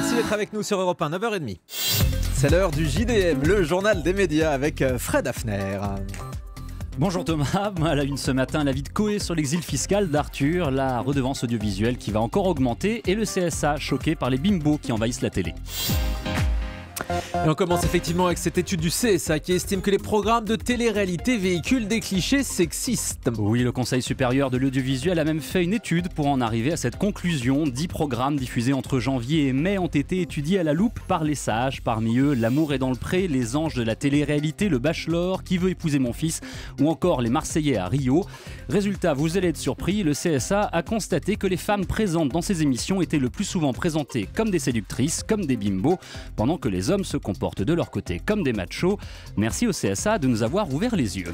Merci d'être avec nous sur Europe 1, 9h30. C'est l'heure du JDM, le journal des médias avec Fred Hafner. Bonjour Thomas, à la une ce matin, l'avis de Coé sur l'exil fiscal d'Arthur, la redevance audiovisuelle qui va encore augmenter et le CSA choqué par les bimbos qui envahissent la télé. Et on commence effectivement avec cette étude du CSA qui estime que les programmes de télé-réalité véhiculent des clichés sexistes. Oui, le Conseil supérieur de l'audiovisuel a même fait une étude pour en arriver à cette conclusion. 10 programmes diffusés entre janvier et mai ont été étudiés à la loupe par les sages. Parmi eux, L'amour est dans le pré, Les anges de la télé-réalité, Le Bachelor, Qui veut épouser mon fils ou encore Les Marseillais à Rio. Résultat, vous allez être surpris, le CSA a constaté que les femmes présentes dans ces émissions étaient le plus souvent présentées comme des séductrices, comme des bimbos, pendant que les hommes se comportent de leur côté comme des machos. Merci au CSA de nous avoir ouvert les yeux.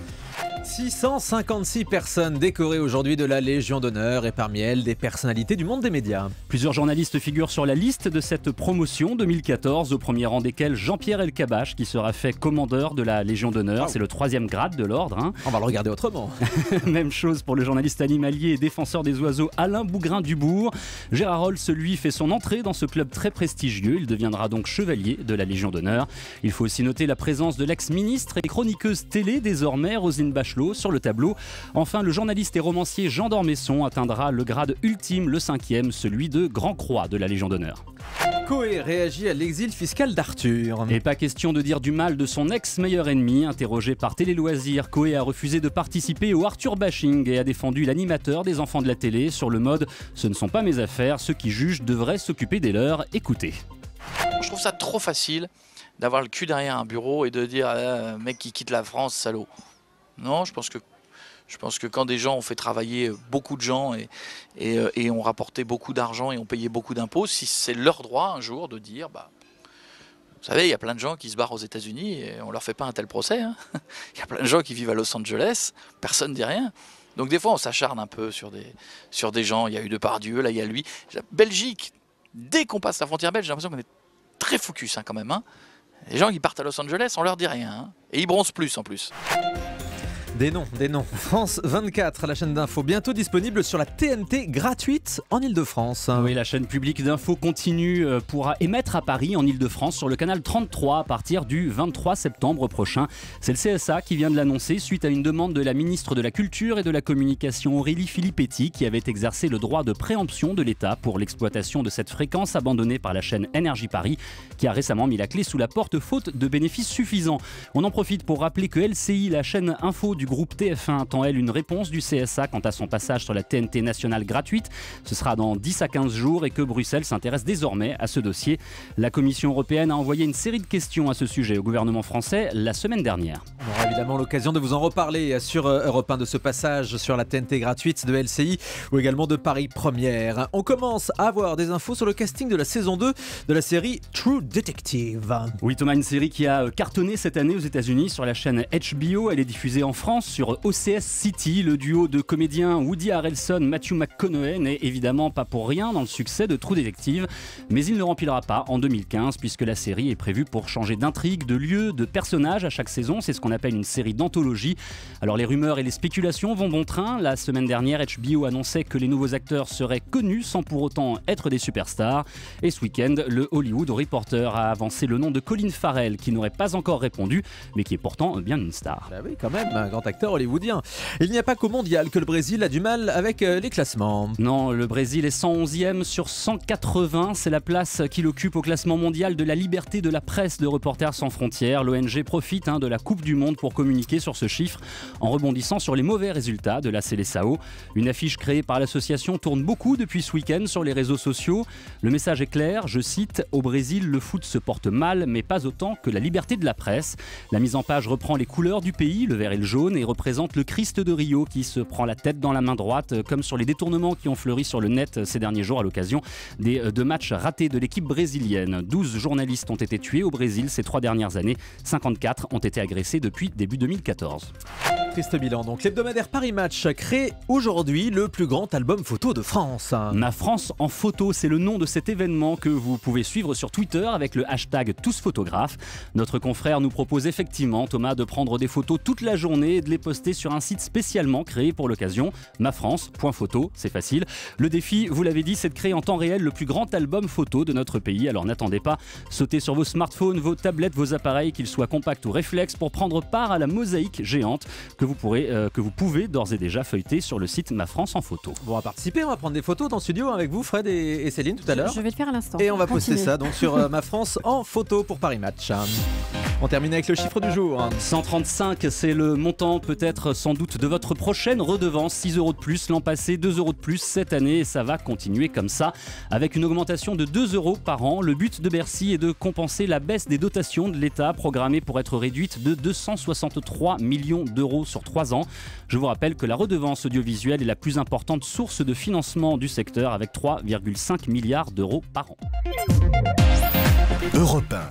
656 personnes décorées aujourd'hui de la Légion d'honneur et parmi elles des personnalités du monde des médias. Plusieurs journalistes figurent sur la liste de cette promotion 2014, au premier rang desquels Jean-Pierre Elkabbach qui sera fait commandeur de la Légion d'honneur. C'est le 3e grade de l'ordre. On va le regarder autrement. Même chose pour le journaliste animalier et défenseur des oiseaux Alain Bougrain-Dubourg. Gérard Rolls, lui, fait son entrée dans ce club très prestigieux. Il deviendra donc chevalier de la Légion d'honneur. Il faut aussi noter la présence de l'ex-ministre et chroniqueuse télé désormais, Roselyne Bachelot, sur le tableau. Enfin, le journaliste et romancier Jean d'Ormesson atteindra le grade ultime, le 5e, celui de Grand Croix de la Légion d'honneur. Coé réagit à l'exil fiscal d'Arthur. Et pas question de dire du mal de son ex-meilleur ennemi. Interrogé par Télé Loisirs, Coé a refusé de participer au Arthur bashing et a défendu l'animateur des enfants de la télé sur le mode « Ce ne sont pas mes affaires, ceux qui jugent devraient s'occuper des leurs, écoutez ». Je trouve ça trop facile d'avoir le cul derrière un bureau et de dire mec qui quitte la France, salaud. Non, je pense que quand des gens ont fait travailler beaucoup de gens et ont rapporté beaucoup d'argent et ont payé beaucoup d'impôts, si c'est leur droit un jour de dire, vous savez, il y a plein de gens qui se barrent aux États-Unis et on leur fait pas un tel procès. Il y a plein de gens qui vivent à Los Angeles, personne ne dit rien. Donc des fois on s'acharne un peu sur des gens, il y a eu Depardieu, là il y a lui. Belgique, dès qu'on passe la frontière belge, j'ai l'impression qu'on est très focus quand même. Les gens qui partent à Los Angeles, on leur dit rien. Et ils bronzent plus en plus. Des noms. France 24, la chaîne d'info, bientôt disponible sur la TNT gratuite en Ile-de-France. Oui, la chaîne publique d'info continue pourra émettre à Paris, en Ile-de-France, sur le canal 33 à partir du 23 septembre prochain. C'est le CSA qui vient de l'annoncer suite à une demande de la ministre de la Culture et de la Communication Aurélie Filippetti qui avait exercé le droit de préemption de l'État pour l'exploitation de cette fréquence abandonnée par la chaîne Énergie Paris qui a récemment mis la clé sous la porte faute de bénéfices suffisants. On en profite pour rappeler que LCI, la chaîne info du groupe TF1, attend elle une réponse du CSA quant à son passage sur la TNT nationale gratuite. Ce sera dans 10 à 15 jours et que Bruxelles s'intéresse désormais à ce dossier. La Commission européenne a envoyé une série de questions à ce sujet au gouvernement français la semaine dernière. On aura évidemment l'occasion de vous en reparler sur Europe 1 de ce passage sur la TNT gratuite de LCI ou également de Paris Première. On commence à avoir des infos sur le casting de la saison 2 de la série True Detective. Oui Thomas, une série qui a cartonné cette année aux États-Unis sur la chaîne HBO. Elle est diffusée en France sur OCS City. Le duo de comédiens Woody Harrelson, Matthew McConaughey n'est évidemment pas pour rien dans le succès de True Detective, mais il ne remplira pas en 2015 puisque la série est prévue pour changer d'intrigue, de lieu, de personnage à chaque saison. C'est ce qu'on appelle une série d'anthologie. Alors les rumeurs et les spéculations vont bon train. La semaine dernière, HBO annonçait que les nouveaux acteurs seraient connus sans pour autant être des superstars. Et ce week-end, le Hollywood Reporter a avancé le nom de Colin Farrell qui n'aurait pas encore répondu, mais qui est pourtant bien une star. Bah oui, quand même, un grand acteur hollywoodien. Il n'y a pas qu'au mondial que le Brésil a du mal avec les classements. Non, le Brésil est 111e sur 180. C'est la place qu'il occupe au classement mondial de la liberté de la presse de Reporters sans frontières. L'ONG profite de la Coupe du Monde pour communiquer sur ce chiffre en rebondissant sur les mauvais résultats de la Seleção. Une affiche créée par l'association tourne beaucoup depuis ce week-end sur les réseaux sociaux. Le message est clair, je cite, « Au Brésil, le foot se porte mal, mais pas autant que la liberté de la presse ». La mise en page reprend les couleurs du pays, le vert et le jaune, et représente le Christ de Rio qui se prend la tête dans la main droite, comme sur les détournements qui ont fleuri sur le net ces derniers jours à l'occasion des 2 matchs ratés de l'équipe brésilienne. 12 journalistes ont été tués au Brésil ces 3 dernières années, 54 ont été agressés depuis début 2014. Triste bilan. Donc l'hebdomadaire Paris Match crée aujourd'hui le plus grand album photo de France. Ma France en photo, c'est le nom de cet événement que vous pouvez suivre sur Twitter avec le hashtag #TousPhotographes. Notre confrère nous propose effectivement, Thomas, de prendre des photos toute la journée et de les poster sur un site spécialement créé pour l'occasion, mafrance.photo, c'est facile. Le défi, vous l'avez dit, c'est de créer en temps réel le plus grand album photo de notre pays. Alors n'attendez pas, sautez sur vos smartphones, vos tablettes, vos appareils, qu'ils soient compacts ou réflexes, pour prendre part à la mosaïque géante que vous pouvez d'ores et déjà feuilleter sur le site Ma France en photo. Bon, on va participer, on va prendre des photos dans le studio avec vous, Fred et Céline, tout à l'heure. Je vais le faire à l'instant. Et on va poster ça donc sur Ma France en photo pour Paris Match. On termine avec le chiffre du jour. 135, c'est le montant peut-être sans doute de votre prochaine redevance. 6 € de plus l'an passé, 2 € de plus cette année, et ça va continuer comme ça avec une augmentation de 2 € par an. Le but de Bercy est de compenser la baisse des dotations de l'État programmée pour être réduite de 263 millions d'euros sur 3 ans. Je vous rappelle que la redevance audiovisuelle est la plus importante source de financement du secteur avec 3,5 milliards d'euros par an. Europe 1.